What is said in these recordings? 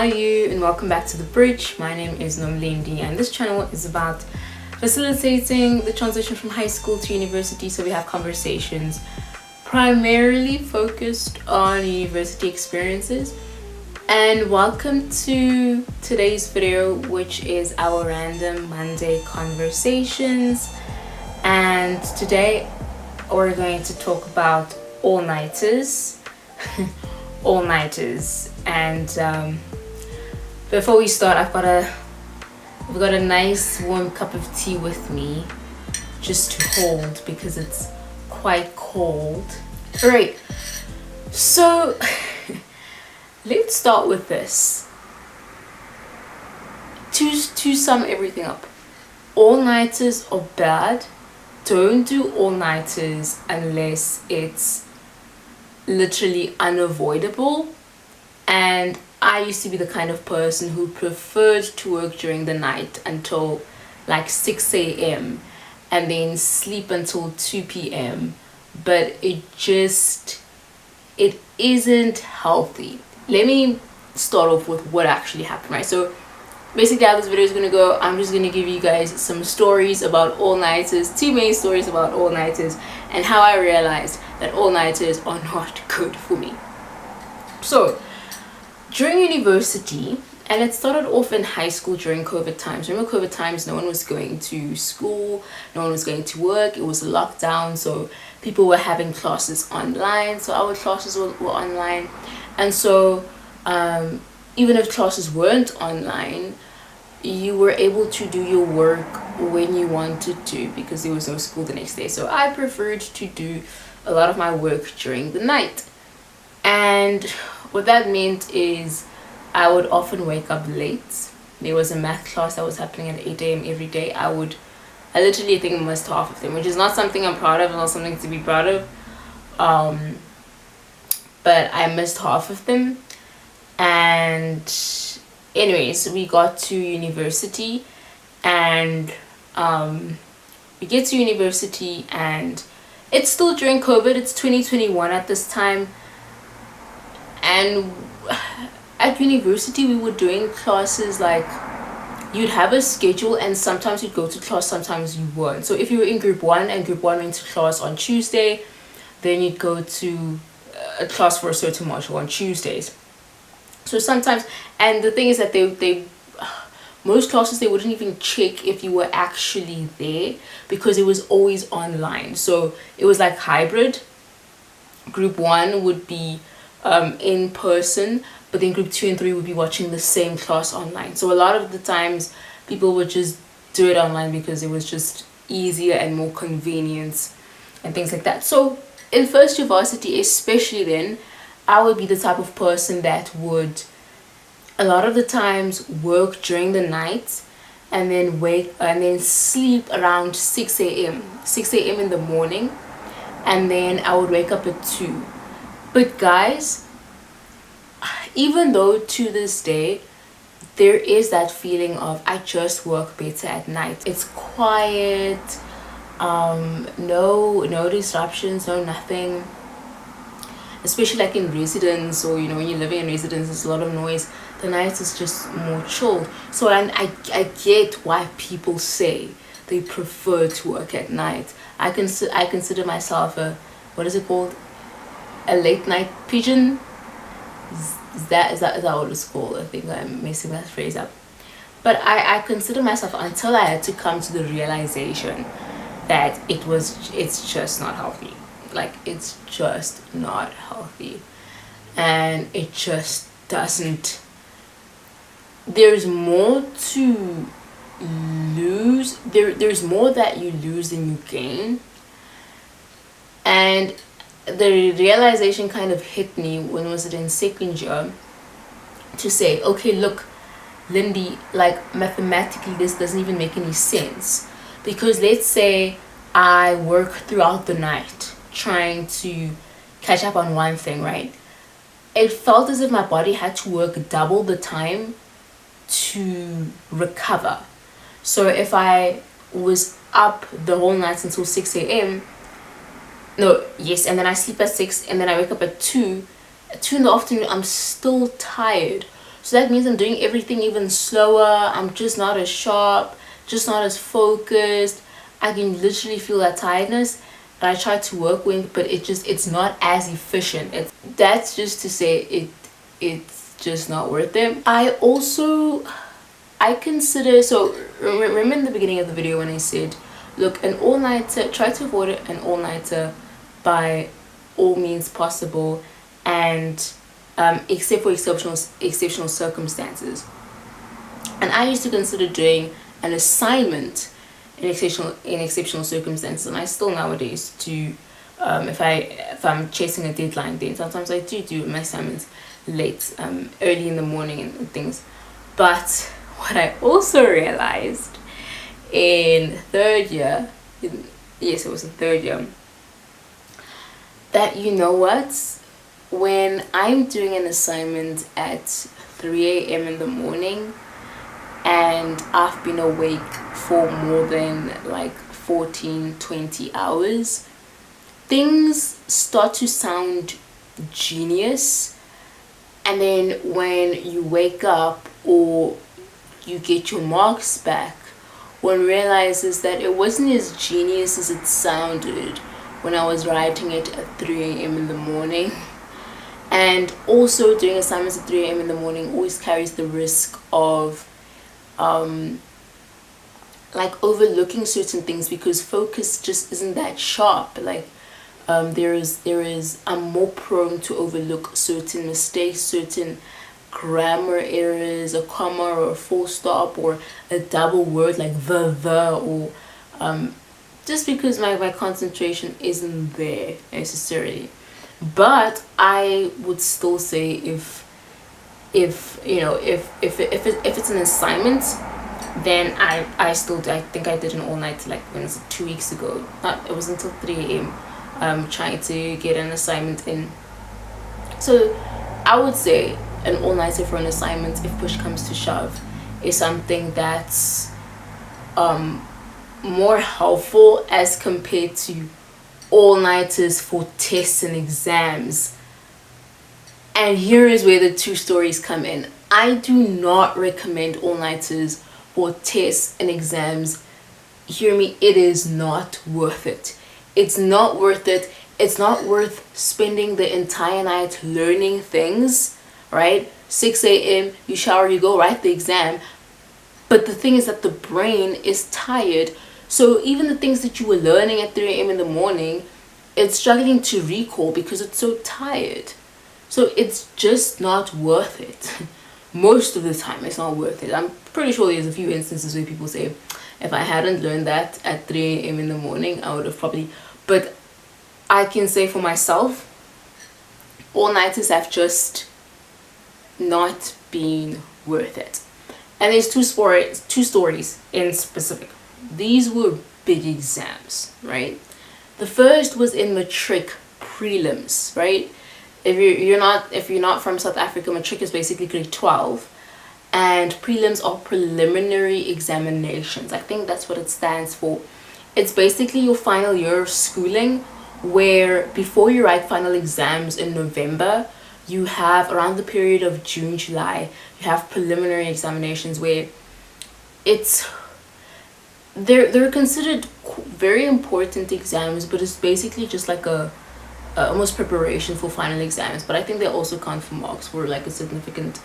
are you? And welcome back to The Bridge. My name is Lindi, and this channel is about facilitating the transition from high school to university. So we have conversations primarily focused on university experiences. And welcome to today's video, which is our random Monday conversations. And today we're going to talk about all-nighters. All-nighters. And before we start, I've got a nice warm cup of tea with me just to hold because it's quite cold. All right, so let's start with this. To sum everything up, all-nighters are bad. Don't do all-nighters unless it's literally unavoidable. And I used to be the kind of person who preferred to work during the night until like 6 a.m. and then sleep until 2 p.m. But it isn't healthy. Let me start off with what actually happened, right? So basically how this video is going to go, I'm just going to give you guys some stories about all-nighters, two main stories about all-nighters, and how I realized that all-nighters are not good for me. So during university, and it started off in high school during COVID times. Remember COVID times, no one was going to school, no one was going to work, it was lockdown, so people were having classes online, so our classes were online. And so even if classes weren't online, you were able to do your work when you wanted to because there was no school the next day. So I preferred to do a lot of my work during the night. And what that meant is I would often wake up late. There was a math class that was happening at 8 a.m. every day. I literally think I missed half of them, which is not something I'm proud of, not something to be proud of. But I missed half of them. And anyways, we got to university, and we get to university, and it's still during COVID. It's 2021 at this time. And at university, we were doing classes like you'd have a schedule, and sometimes you'd go to class, sometimes you weren't. So if you were in group 1 and group 1 went to class on Tuesday, then you'd go to a class for a certain module on Tuesdays. So sometimes, and the thing is that they most classes, they wouldn't even check if you were actually there because it was always online. So it was like hybrid. Group 1 would be in person, but then group 2 and 3 would be watching the same class online. So a lot of the times people would just do it online because it was just easier and more convenient and things like that. So in first year varsity, especially then, I would be the type of person that would a lot of the times work during the night and then sleep around 6 a.m. in the morning, and then I would wake up at 2. But guys, even though to this day there is that feeling of I just work better at night, it's quiet, no disruptions, no nothing, especially like in residence, or when you're living in residence, there's a lot of noise. The night is just more chilled. So I get why people say they prefer to work at night. I consider myself a, what is it called, a late night pigeon. Is that what it's called? I think I'm messing that phrase up. But I consider myself, until I had to come to the realization that it's just not healthy. Like, it's just not healthy. And it just doesn't, there's more to lose. There's more that you lose than you gain. And the realization kind of hit me when was it in second year, to say, okay, look, Lindi, like mathematically this doesn't even make any sense. Because let's say I work throughout the night trying to catch up on one thing, right? It felt as if my body had to work double the time to recover. So if I was up the whole night until 6 a.m. and then I sleep at 6 and then I wake up at 2 in the afternoon, I'm still tired. So that means I'm doing everything even slower. I'm just not as sharp, just not as focused. I can literally feel that tiredness that I try to work with, but it's not as efficient. That's just to say it's just not worth it. I consider, so remember in the beginning of the video when I said, look, an all-nighter, try to avoid an all-nighter by all means possible, and except for exceptional circumstances. And I used to consider doing an assignment in exceptional circumstances, and I still nowadays do. If I'm chasing a deadline, then sometimes I do my assignments late, early in the morning and things. But what I also realized in third year, yes, it was in third year, that you know what, when I'm doing an assignment at 3 a.m. in the morning and I've been awake for more than like 14-20 hours, things start to sound genius. And then when you wake up or you get your marks back, one realizes that it wasn't as genius as it sounded when I was writing it at 3 a.m. in the morning. And also doing assignments at 3 a.m. in the morning always carries the risk of like overlooking certain things, because focus just isn't that sharp. Like I'm more prone to overlook certain mistakes, certain grammar errors, a comma or a full stop or a double word like the, or just because my concentration isn't there necessarily. But I would still say if it's an assignment, then I think I did an all-night, like when it was 2 weeks ago. It was until 3 a.m. Trying to get an assignment in. So I would say an all-nighter for an assignment, if push comes to shove, is something that's more helpful as compared to all-nighters for tests and exams. And here is where the two stories come in. I do not recommend all-nighters for tests and exams. Hear me, it is not worth it. It's not worth it. It's not worth spending the entire night learning things, right? 6 a.m. you shower, you go write the exam. But the thing is that the brain is tired. So even the things that you were learning at 3 a.m. in the morning, it's struggling to recall because it's so tired. So it's just not worth it. Most of the time, it's not worth it. I'm pretty sure there's a few instances where people say, if I hadn't learned that at 3 a.m. in the morning, I would have probably... But I can say for myself, all-nighters have just not been worth it. And there's two stories in specific. These were big exams, right? The first was in matric prelims, right? If you're not from South Africa, matric is basically grade 12, and prelims are preliminary examinations. I think that's what it stands for. It's basically your final year of schooling, where before you write final exams in November, you have around the period of June, July, you have preliminary examinations where they're considered very important exams, but it's basically just like a almost preparation for final exams. But I think they also count for marks for like a significant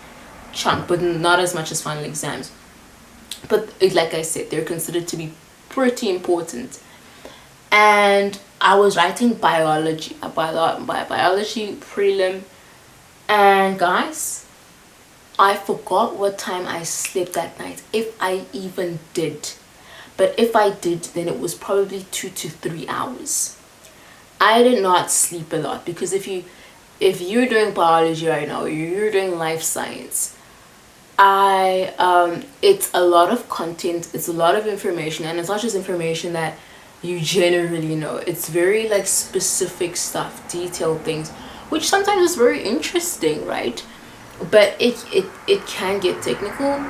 chunk, but not as much as final exams. But like I said, they're considered to be pretty important. And I was writing biology, a biology prelim, and guys, I forgot what time I slept that night, if I even did. But if I did, then it was probably 2 to 3 hours. I did not sleep a lot, because if you're doing biology right now, or you're doing life science, it's a lot of content, it's a lot of information, and it's not just information that you generally know. It's very like specific stuff, detailed things, which sometimes is very interesting, right? But it can get technical,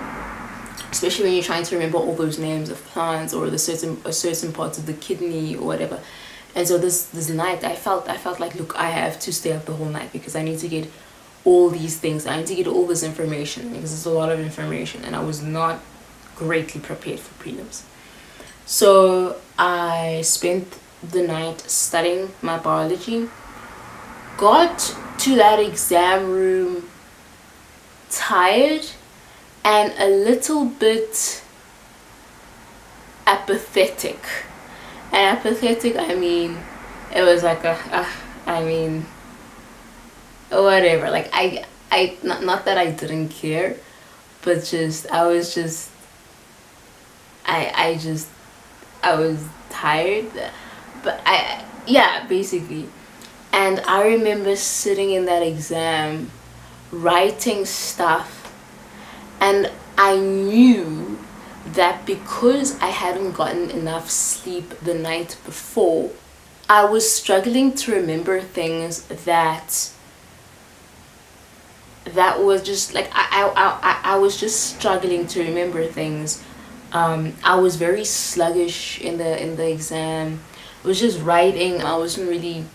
especially when you're trying to remember all those names of plants or the certain parts of the kidney or whatever. And so this night I felt like, look, I have to stay up the whole night because I need to get all these things. I need to get all this information because it's a lot of information, and I was not greatly prepared for prelims. So I spent the night studying my biology, got to that exam room tired and a little bit apathetic. And apathetic, I mean, it was like whatever. Like I not that I didn't care, but just I was tired. But basically. And I remember sitting in that exam, writing stuff, and I knew that because I hadn't gotten enough sleep the night before, I was struggling to remember things that was just like I was just struggling to remember things. I was very sluggish in the exam. I was just writing. I wasn't really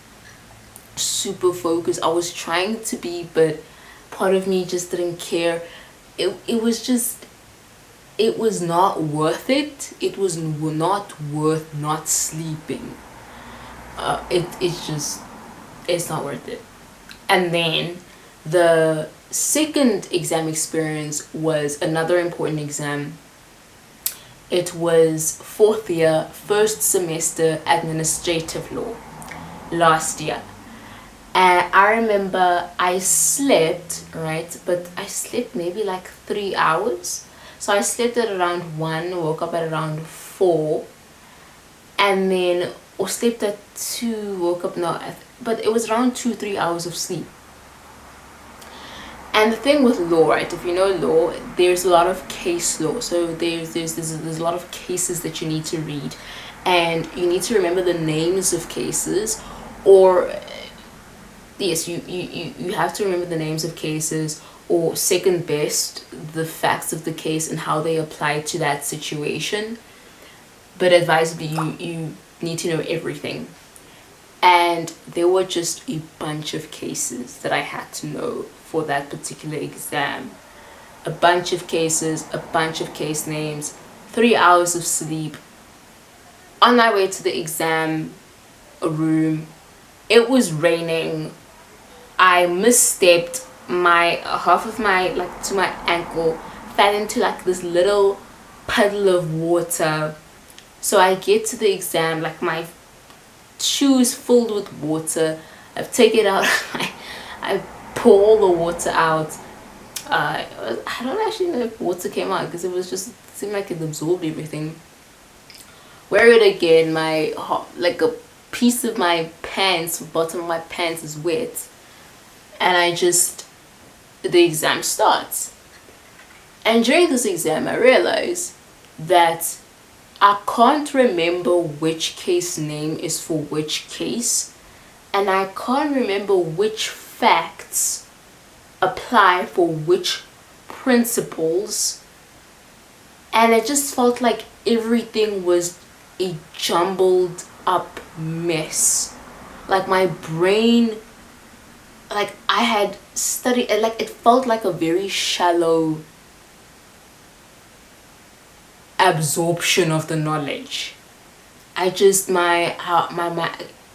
super focused. I was trying to be, but part of me just didn't care. It was not worth it. It was not worth not sleeping. It's not worth it. And then the second exam experience was another important exam. It was 4th year, first semester administrative law last year. And I remember I slept, right? But I slept maybe like 3 hours. So I slept at around 1, woke up at around 4. And then, or slept at 2, woke up, but it was around 2-3 hours of sleep. And the thing with law, right? If you know law, there's a lot of case law. So there's a lot of cases that you need to read. And you need to remember the names of cases, or yes, you have to remember the names of cases, or second best, the facts of the case and how they apply to that situation. But advisably, you need to know everything. And there were just a bunch of cases that I had to know for that particular exam. A bunch of cases, a bunch of case names, 3 hours of sleep. On my way to the exam room, it was raining. I misstepped. My half of my, like, to my ankle fell into like this little puddle of water. So I get to the exam, like my shoes filled with water. I've taken it out. I pour all the water out. I don't actually know if water came out, because it seemed like it absorbed everything. Wear it again. My, like, a piece of my pants, bottom of my pants is wet, and the exam starts. And during this exam, I realized that I can't remember which case name is for which case, and I can't remember which facts apply for which principles, and it just felt like everything was a jumbled up mess. Like my brain, like I had studied, like it felt like a very shallow absorption of the knowledge. I just my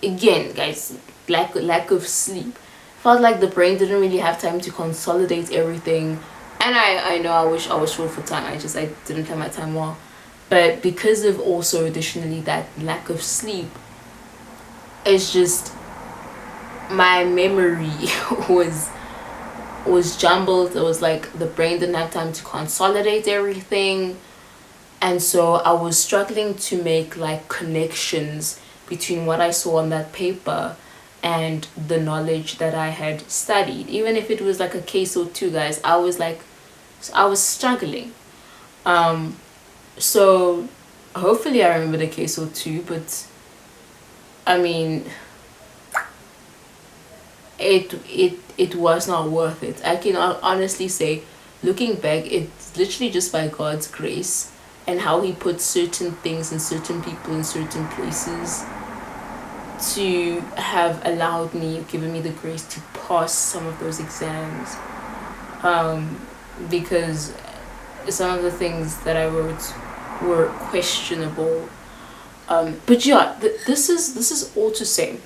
again, guys, lack of sleep, felt like the brain didn't really have time to consolidate everything. And I know I wish I was short for time. I didn't plan my time well. But because of also additionally that lack of sleep, it's just my memory was jumbled. It was like the brain didn't have time to consolidate everything. And so I was struggling to make like connections between what I saw on that paper and the knowledge that I had studied. Even if it was like a case or two, guys, I was struggling. So hopefully I remember the case or two, but I mean, it was not worth it. I can honestly say, looking back, it's literally just by God's grace and how he puts certain things and certain people in certain places to have allowed me, given me the grace to pass some of those exams, because some of the things that I wrote were questionable. But yeah, this is all to say.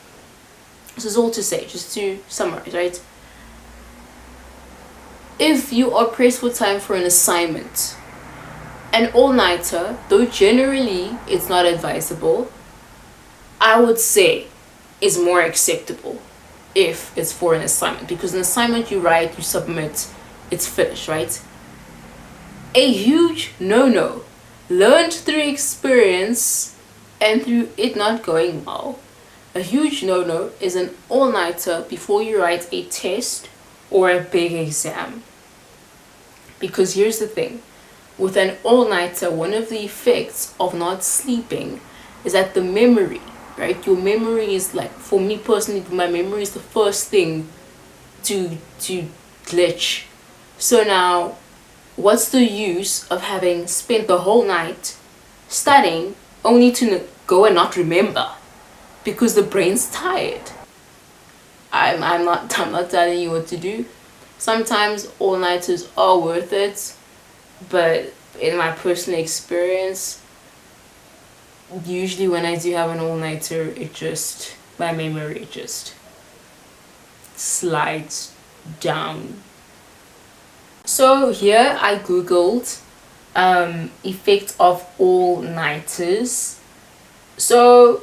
This is all to say, just to summarize, right? If you are pressed for time for an assignment, an all-nighter, though generally it's not advisable, I would say is more acceptable if it's for an assignment, because an assignment you write, you submit, it's finished, right? A huge no-no, learned through experience and through it not going well. A huge no-no is an all-nighter before you write a test or a big exam. Because here's the thing, with an all-nighter, one of the effects of not sleeping is that the memory, right? Your memory is like, for me personally, my memory is the first thing to glitch. So now, what's the use of having spent the whole night studying only to go and not remember? Because the brain's tired. I'm not telling you what to do. Sometimes all-nighters are worth it, but in my personal experience, usually when I do have an all-nighter, my memory just slides down. So here I googled effect of all-nighters. So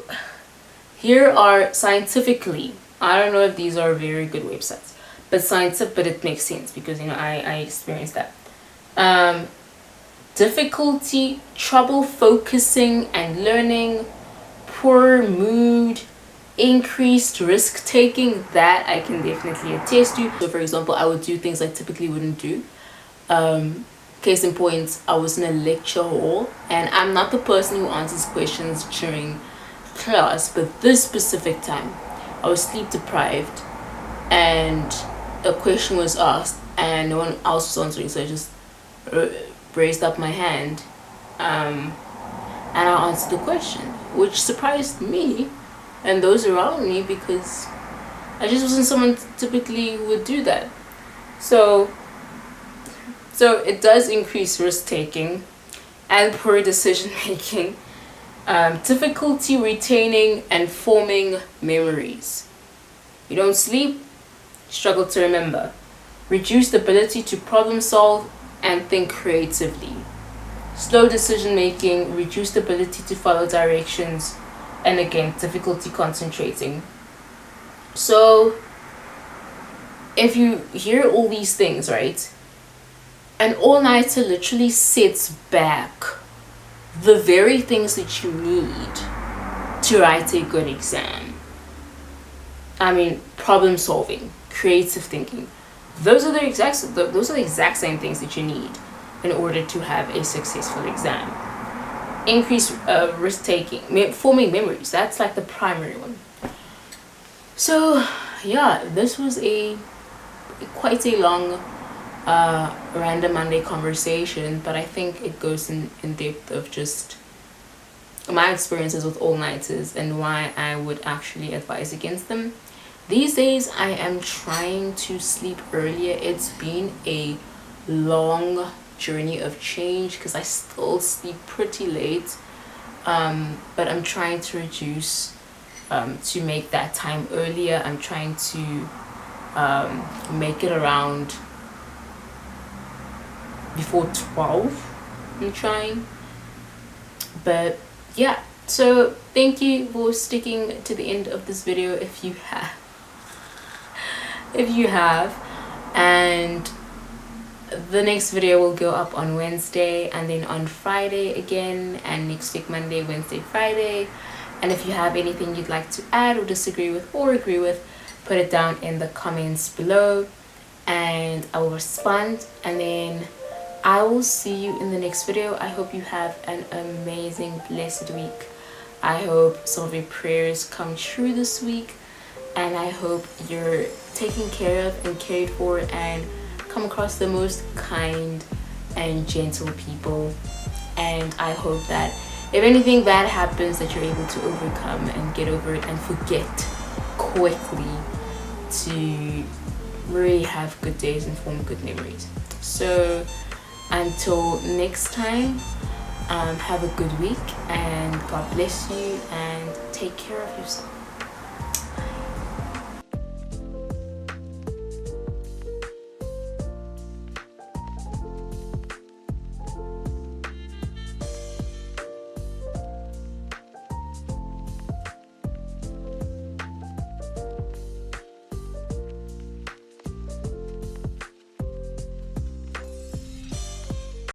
here are scientifically, I don't know if these are very good websites, but it makes sense because I experienced that. Difficulty, trouble focusing and learning, poor mood, increased risk taking, that I can definitely attest to. So for example, I would do things I typically wouldn't do. Case in point, I was in a lecture hall and I'm not the person who answers questions during class, but this specific time I was sleep deprived and a question was asked and no one else was answering, so I just raised up my hand and I answered the question, which surprised me and those around me because I just wasn't someone typically who would do that. So it does increase risk taking and poor decision making. Difficulty retaining and forming memories. You don't sleep, struggle to remember. Reduced ability to problem solve and think creatively. Slow decision making, reduced ability to follow directions, and again, difficulty concentrating. So if you hear all these things, right, an all-nighter literally sets back the very things that you need to write a good exam. I mean, problem solving, creative thinking. Those are the exact same things that you need in order to have a successful exam. Increase risk taking, forming memories. That's like the primary one. So yeah, this was quite a long random Monday conversation, but I think it goes in depth of just my experiences with all-nighters and why I would actually advise against them. These days I am trying to sleep earlier. It's been a long journey of change because I still sleep pretty late, but I'm trying to reduce to make that time earlier. I'm trying to make it around before 12. I'm trying, but yeah, so thank you for sticking to the end of this video if you have, and the next video will go up on Wednesday and then on Friday again, and next week Monday, Wednesday, Friday. And if you have anything you'd like to add or disagree with or agree with, put it down in the comments below and I will respond, and then I will see you in the next video. I hope you have an amazing, blessed week. I hope some of your prayers come true this week, and I hope you're taken care of and cared for and come across the most kind and gentle people. And I hope that if anything bad happens, that you're able to overcome and get over it and forget quickly, to really have good days and form good memories. So until next time, have a good week, and God bless you, and take care of yourself.